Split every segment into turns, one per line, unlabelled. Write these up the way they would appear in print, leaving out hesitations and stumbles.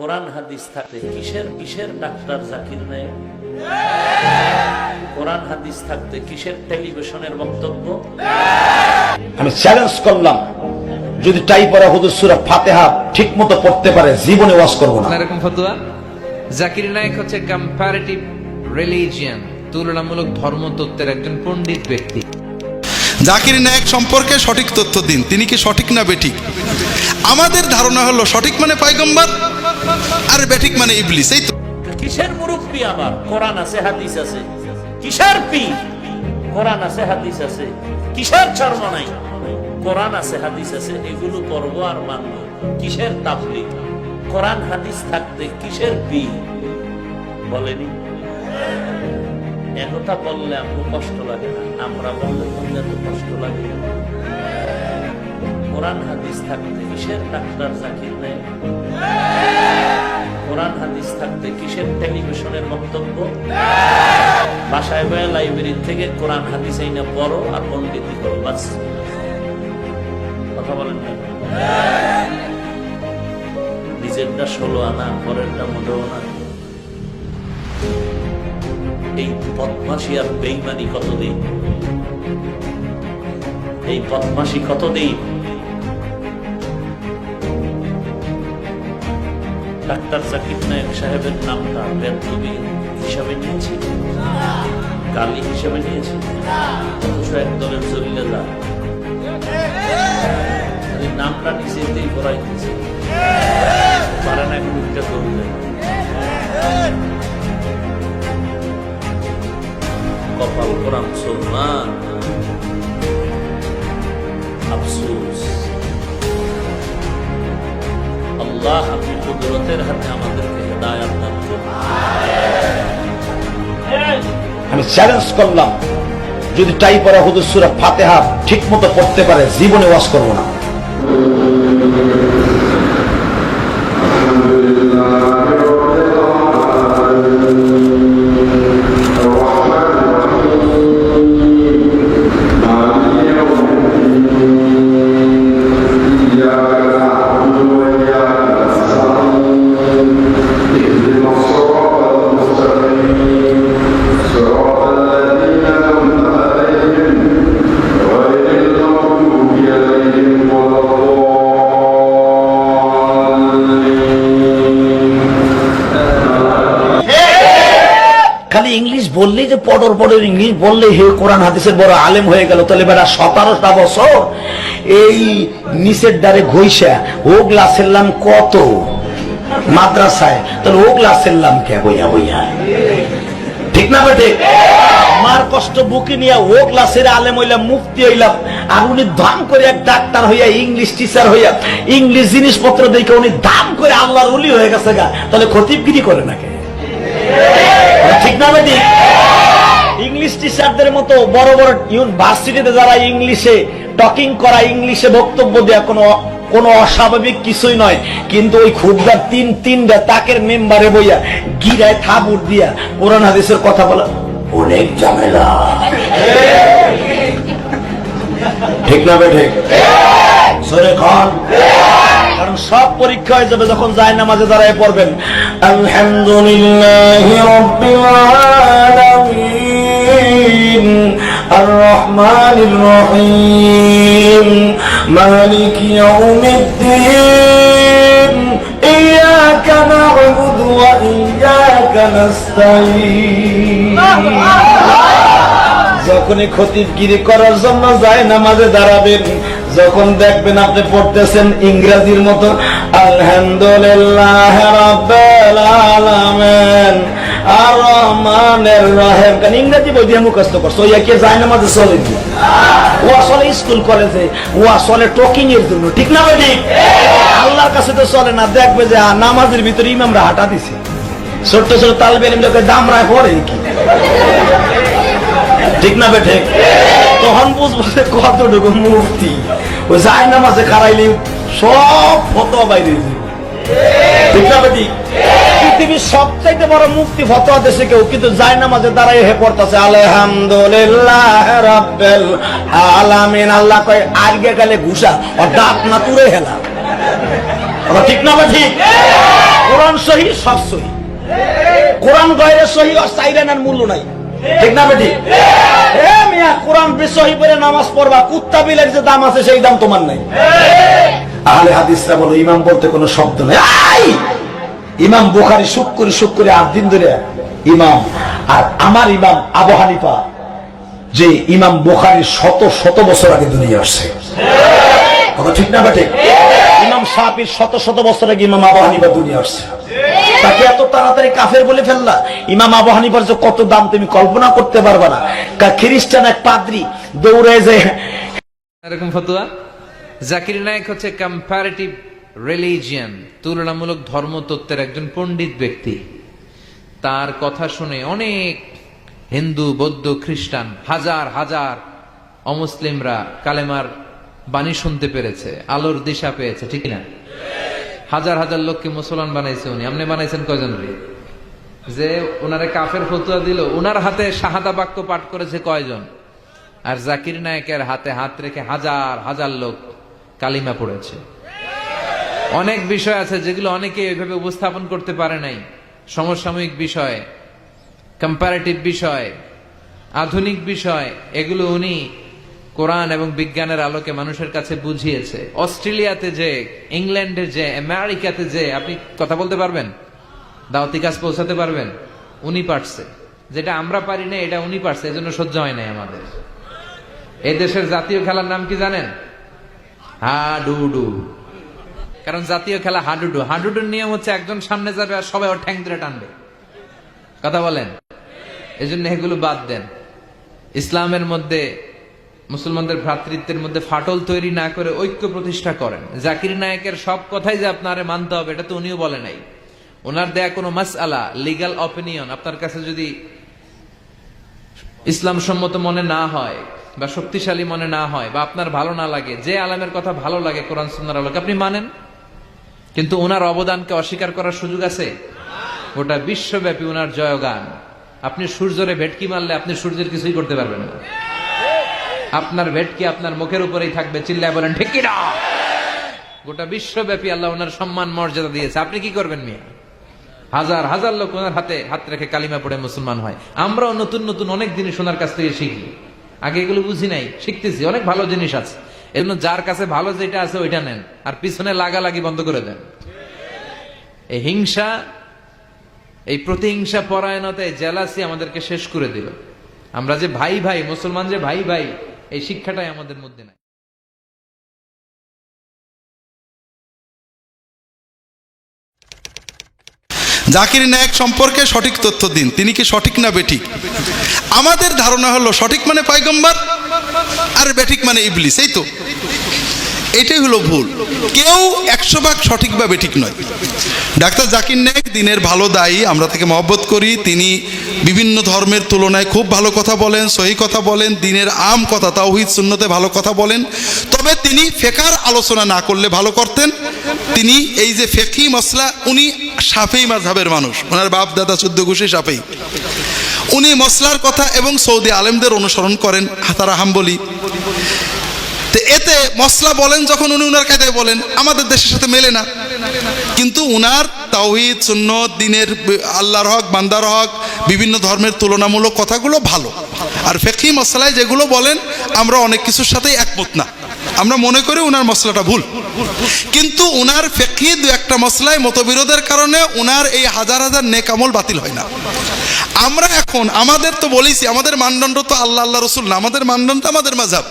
কোরআন হাদিস থাকতে কিসের কিসের ডাক্তার জাকির নায়েক? কোরআন হাদিস থাকতে কিসের টেলিভিশনের বক্তব্য?
আমি চ্যালেঞ্জ করলাম, যদি টাই পড়া হুজুর সূরা ফাতিহা ঠিকমতো পড়তে পারে জীবনে ওয়াজ করব না।
এরকম ফতোয়া। জাকির নায়েক হচ্ছে কম্পারেটিভ রিলিজিয়ান, তুলনামূলক ধর্মতত্ত্বের একজন পণ্ডিত ব্যক্তি।
জাকির নায়েক সম্পর্কে সঠিক তথ্য দিন, তিনি কি সঠিক না বেঠিক? আমাদের ধারণা হলো সঠিক মানে পয়গম্বর আর বেঠিক মানে ইবলিস। এই তো
কিসের মুরব্বী? আবার কোরআন আছে হাদিস আছে। কিসের পীর? কোরআন আছে হাদিস আছে। কিসের চর্ম নাই? কোরআন আছে হাদিস আছে, এগুলো করব আর মানব। কিসের তাবলীগ? কোরআন হাদিস থাকতে কিসের পীর? বলেনি। একথা বললে আপনার কষ্ট লাগে না, আমরা বললে তোমাদের তো কষ্ট লাগে। কোরআন হাদিস থাকতে কিসের ডাক্তার জাকির নায়েক? কোরআন হাদিস থাকতে কিসের টেলিভিশনের বক্তব্য? বাসায় বয়ে লাইব্রেরি থেকে কোরআন হাদিস এই না পড়ো আর পণ্ডিতি করো, বাস। কথা বলেন না। নিজেরটা 16 আনা, পরেরটা মোটেও না। এই বদমাশি আর বেঈমানি কতদিন? এই বদমাশি কতদিন? ডাক্তার জাকির নায়েক সাহেবের নামটা বেদবি হিসাবে নিয়েছি, গালি হিসাবে নিয়েছি, অথচ একদলের জলিলে যা নামটা নিচেতেই পড়াইতেছে, পারে না একটা করবে। কপাল করা মুসলমান, আফসোস। আল্লাহ আপনি কুদরতের হাতে আমাদেরকে হেদায়েত দান করুন।
আমি চ্যালেঞ্জ করলাম, যদি টাই পড়া হুজুর সূরা ফাতিহা ঠিকমতো পড়তে পারে জীবনে ওয়াজ করব না। খালি ইংলিশ বললেই যে পড়র পড়র ইংলিশ বললেই হে কোরআন হাদিসের বড় আলেম হয়ে গেল। তাহলে বেটা 17টা বছর এই নিচের দ্বারে ঘইসা ও গ্লাসেরলাম কত মাদ্রাসায়, তাহলে ও গ্লাসেরলাম কে বইয়া বইয়া, ঠিক না বেটে? মার কষ্ট বুকে নিয়ে ও ক্লাসের আলেম হইলাম, মুফতি হইলাম, আর উনি দাম করে এক ডাক্তার হইয়া, ইংলিশ টিচার হইয়া, ইংলিশ জিনিসপত্র দেখে উনি দাম করে আল্লাহর ওলি হয়ে গেছে গা। তাহলে খতিবগিরি করে নাকি? ঠিক না বেটি? ইংলিশ টিচারদের মতো বড় বড় ইউনিভার্সিটিতে যারা ইংলিশে টকিং করা, ইংলিশে বক্তব্য দেয়া কোনো অস্বাভাবিক কিছুই নয়। কিন্তু ওই খুবদার তিনটা তাকের মেম্বারে বইয়া গিরায় থাবুর দিয়া কোরআন হাদিসের কথা বলা অনেক ঝামেলা, ঠিক না বেঠে? সরে খান। কারণ সব পরীক্ষা হয়ে যাবে যখন জায়নামাজে দাঁড়ায় পড়বেন আলহামদুলিল্লাহি রাব্বিল আলামিন আর রহমানির রহিম মালিকি ইয়াউমিদ্দিন ইয়াকা না'বুদু ওয়া ইয়াকা নাস্তাঈন। যখনই খতিবগিরি করার জন্য জায়নামাজে দাঁড়াবেন, যখন দেখবেন আপনি পড়তেছেন ইংরেজির মতো আলহামদুলিল্লাহ রাব্বিল আলামিন আর রহমানির রহিম, কারণ ইংরেজি বই দিয়ে মুখস্থ করছো, ওই একে জায়নামাজে চলে দিয়ে ও আসলে স্কুল কলেজে ও আসলে টকিং এর জন্য, ঠিক না ভাই? আল্লাহর কাছে তো চলে না। দেখবে যে নামাজের ভিতরে ইমামরা হাঁটা দিছে, ছোট্ট ছোট তালবে ইলমকে দামরায় পড়ে কি, ঠিক না বেঠে? তখন বুঝবো যে কতটুকু মুফতি ওই জায়নামাজে খারাইলে সব ফতোয়া বাইরে, ঠিক না বেটি? পৃথিবীর সবচাইতে বড় মুফতি ফতোয়া দেশে কেউ, কিন্তু জায়নামাজে দাঁড়াই হে পড়তেছে আলহামদুলিল্লাহ রাব্বিল আলামিন। আল্লাহ কয় আগে গেলে ঘুষা আর দাঁত না তুলে হেলা, ঠিক না বেটি? ও কোরআন সহি, সব সহি। কোরআন গয়রে সহি আর সাইরানার মূল্য নাই, ঠিক না বেটি? এ মিয়া, কোরআন বেসহি পড়ে নামাজ পড়বা, কুত্তা বিলের যে দাম আছে সেই দাম তোমার নাই। আহলে হাদিসরা বলো ইমাম বলতে কোনো শব্দ নেই। ইমাম বুখারী সুখ করে 8 দিন ধরে ইমাম, আর আমার ইমাম আবু হানিফা, যে ইমাম বুখারী শত বছর আগে দুনিয়া আসছে, কথা ঠিক না বেটি? ইমাম শাফিঈ শত বছর আগে ইমাম আবু হানিফা দুনিয়া আসছে। তাকে এত তাড়াতাড়ি কাফের বলে ফেললা? ইমাম আবু হানিফার যে কত দাম তুমি কল্পনা করতে পারবে না। খ্রিস্টান এক পাদ্রী দৌড়ে যায়
এরকম ফতোয়া। জাকির নায়েক হচ্ছে কম্পারেটিভ রিলিজিয়ান, তুলনামূলক ধর্মতত্ত্বের একজন পণ্ডিত ব্যক্তি। তার কথা শুনে অনেক হিন্দু, বৌদ্ধ, খ্রিস্টান, হাজার অমুসলিমরা কালেমার বাণী শুনতে পেরেছে, আলোর দিশা পেয়েছে, ঠিক না? হাজার লোককে মুসলমান বানাইছে উনি। আপনি বানাইছেন কয়জন রে? যে ওনারে কাফের ফতুয়া দিল, উনার হাতে শাহাদা বাক্য পাঠ করেছে কয়জন? আর জাকির নায়েকের হাতে হাত রেখে হাজার লোক কালিমা পড়েছে। অনেক বিষয় আছে যেগুলো অনেকে এইভাবে উপস্থাপন করতে পারে নাই। সমসাময়িক বিষয়, কম্পারেটিভ বিষয়, আধুনিক বিষয়, এগুলো উনি কোরআন এবং বিজ্ঞানের আলোকে মানুষের কাছে বুঝিয়েছে। অস্ট্রেলিয়াতে যে, ইংল্যান্ডে যে, আমেরিকাতে যে আপনি কথা বলতে পারবেন, দাওয়াতি কাজ পৌঁছাতে পারবেন, উনি পারছে। যেটা আমরা পারি না এটা উনি পারছে, এজন্য সহ্য হয় নাই আমাদের। এই দেশের জাতীয় খেলার নাম কি জানেন? হাডুডু। কারণ জাতীয় খেলা হাডুডু। হাডুডুর নিয়ম হচ্ছে একজন সামনে যাবে আর সবাই ওর ঠ্যাং ধরে টানবে, কথা বলেন। এজন্য এগুলো বাদ দেন। ইসলামের মধ্যে, মুসলমানদের ভ্রাতৃত্বের মধ্যে ফাটল তৈরি না করে ঐক্য প্রতিষ্ঠা করেন। জাকির নায়েকের সব কথাই যে আপনারে মানতে হবে এটা তো উনিও বলে নাই। ওনার দেয়া কোনো মাসআলা, লিগ্যাল অপিনিয়ন আপনার কাছে যদি ইসলাম সম্মত মনে না হয় বা শক্তিশালী মনে না হয় বা আপনার ভালো না লাগে, যে আলেমের কথা ভালো লাগে কোরআন সুন্নাহর আলোকে আপনি মানেন, কিন্তু ওনার অবদানকে অস্বীকার করার সুযোগ আছে? গোটা বিশ্বব্যাপী ওনার জয়গান। আপনি সূর্যরে ভেটকি মারলে আপনি সূর্যের কিছুই করতে পারবেন না। আপনার ভেটকি আপনার মুখের উপরেই থাকবে, চিল্লায় বলেন ঠিক কি না? গোটা বিশ্বব্যাপী আল্লাহ ওনার সম্মান মর্যাদা দিয়েছে, আপনি কি করবেন মিয়া? হাজার লোক ওনার হাতে হাত রেখে কালিমা পড়ে মুসলমান হয়। আমরাও নতুন অনেক জিনিস ওনার কাছ থেকে শিখি। আগে এগুলো বুঝি নাই, শিখতেছি। অনেক ভালো জিনিস আছে, এজন্য যার কাছে ভালো যেটা আছে ওইটা নেন, আর পিছনে লাগালাগি বন্ধ করে দেন। এই হিংসা, এই প্রতিহিংসা পরায়ণতা, জেলাসি আমাদেরকে শেষ করে দিল। আমরা যে ভাই মুসলমান, যে ভাই এই শিক্ষাটাই আমাদের মধ্যে নাই।
জাকির নায়েক সম্পর্কে সঠিক তথ্য দিন, তিনি কি সঠিক না বেঠিক? আমাদের ধারণা হলো সঠিক মানে পয়গম্বর আর বেঠিক মানে ইবলিস, এই তো। এটাই হলো ভুল। কেউ 100% সঠিক বা বেঠিক নয়। ডাক্তার জাকির নায়েক দিনের ভালো দায়ী, আমরা তাকে মহব্বত করি। তিনি বিভিন্ন ধর্মের তুলনায় খুব ভালো কথা বলেন, সহি কথা বলেন, দিনের আম কথা, তাওহীদ সুন্নতে ভালো কথা বলেন। তবে তিনি ফিকহের আলোচনা না করলে ভালো করতেন। তিনি এই যে ফিকহি মাসলা, উনি শাফিঈ মাযহাবের মানুষ, ওনার বাপ দাদা 14 গোষ্ঠী শাফিঈ। উনি মসলার কথা এবং সৌদি আলেমদের অনুসরণ করেন, তারা হাম্বলি। তো এতে মসলা বলেন যখন উনি উনার কায়দায় বলেন, আমাদের দেশের সাথে মেলে না। কিন্তু উনার তাওহীদ সুন্নত, দিনের আল্লাহর হক, বান্দার হক, বিভিন্ন ধর্মের তুলনামূলক কথাগুলো ভালো। আর ফিকহি মসলায় যেগুলো বলেন আমরা অনেক কিছুর সাথেই একমত না, আমরা মনে করি উনার মসলাটা ভুল। কিন্তু উনার ফিকহি দু একটা মসলায় মতবিরোধের কারণে উনার এই হাজার নেক আমল বাতিল হয় না। আমরা এখন আমাদের তো বলেছি, আমাদের মানদণ্ড তো আল্লাহ রসুল না, আমাদের মানদণ্ড আমাদের মাযহাব।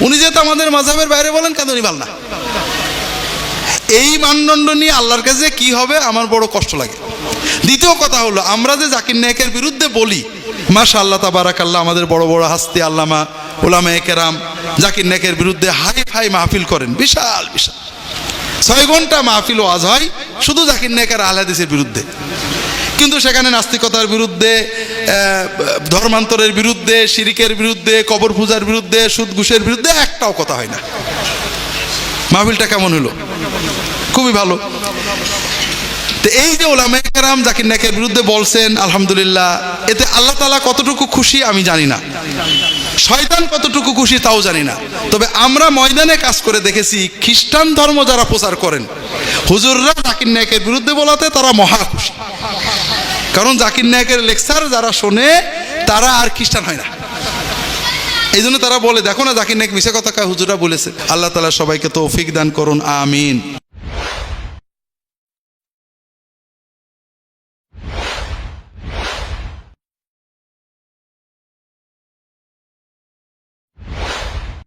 উনি যেহেতু আমাদের মাযহাবের বাইরে বলেন, কেন উনি ভালো না? এই মানদণ্ড নিয়ে আল্লাহর কাছে কি হবে আমার বড় কষ্ট লাগে। দ্বিতীয় কথা হলো, আমরা যে জাকির নায়েকের বিরুদ্ধে বলি, মাশাআল্লাহ তাবারাকাল্লাহ, আমাদের বড় হাস্তি আল্লামা উলামায়ে কেরাম জাকির নায়েকের বিরুদ্ধে হাই মাহফিল করেন, বিশাল 6 ঘন্টা মাহফিল ওয়াজ হয় শুধু জাকির নায়েকের আহলে হাদিসের বিরুদ্ধে। কিন্তু সেখানে নাস্তিকতার বিরুদ্ধে, ধর্মান্তরের বিরুদ্ধে, শিরিকের বিরুদ্ধে, কবর পূজার বিরুদ্ধে, সুদ ঘুষের বিরুদ্ধে একটাও কথা হয় না। মাহফিলটা কেমন হলো? খুবই ভালো। তো এই যে উলামায়ে কেরাম জাকির নায়েকের বিরুদ্ধে বলছেন, আলহামদুলিল্লাহ, এতে আল্লাহ তাআলা কতটুকু খুশি আমি জানি না। শয়তান কতটুকু খুশি তাও জানি না, তবে আমরা ময়দানে কাজ করে দেখেছি খ্রিস্টান ধর্ম যারা প্রচার করেন হুজুররা জাকির নায়েকের বিরুদ্ধে বলাতে তারা মহা খুশি, কারণ জাকির নায়েকের লেকচার যারা শোনে তারা আর খ্রিস্টান হয় না। এই জন্য তারা বলে দেখো না জাকির নায়েক মিশা কথা হুজুররা বলেছে। আল্লাহ তাআলা সবাইকে তৌফিক দান করুন, আমিন।